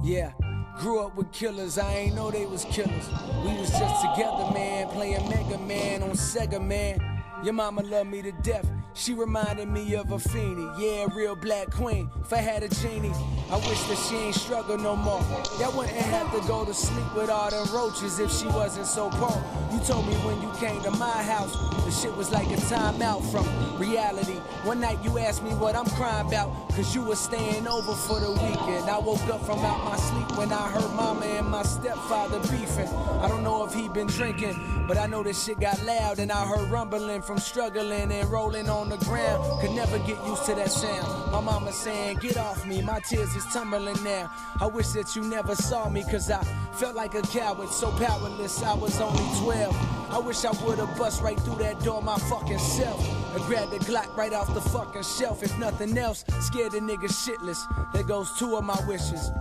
Yeah, grew up with killers, I ain't know they was killers. We was just together, man, playing Mega Man on Sega, man. Your mama loved me to death, she reminded me of a fiendie. Yeah, real black queen, if I had a genie, I wish that she ain't struggle no more. That wouldn't have to go to sleep with all them roaches if she wasn't so poor. You told me when you came to my house, the shit was like a timeout from reality. One night you asked me what I'm crying about, cause you were staying over for the weekend. I woke up from out my sleep when I heard mama and my stepfather beefing. I don't know if he been drinking, but I know this shit got loud, and I heard rumbling from struggling and rolling on the ground. Could never get used to that sound. My mama saying, get off me, my tears is tumbling now. I wish that you never saw me, cause I felt like a coward, so powerless, I was only 12. I wish I would've bust right through that door my fucking self, and grabbed the Glock right off the fucking shelf. If nothing else, scared the nigga shitless. There goes two of my wishes.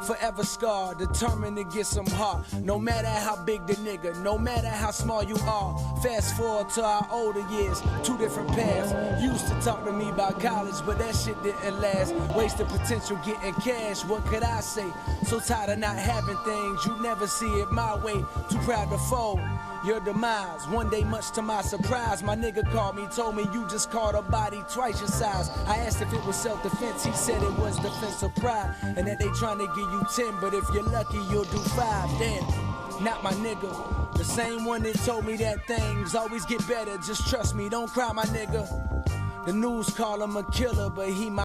Forever scarred, determined to get some heart. No matter how big the nigga, no matter how small you are. Fast forward to our older years, two different paths. Used to talk to me about college, but that shit didn't last. Wasted potential getting cash, what could I say? So tired of not having things, you never see it my way. Too proud to fold your demise. One day, much to my surprise, my nigga called me, told me you just caught a body twice your size. I asked if it was self-defense, he said it was defense of pride, and that they trying to give you 10, but if you're lucky you'll do 5. Damn, not my nigga, the same one that told me that things always get better. Just trust me, don't cry my nigga. The news call him a killer, but he my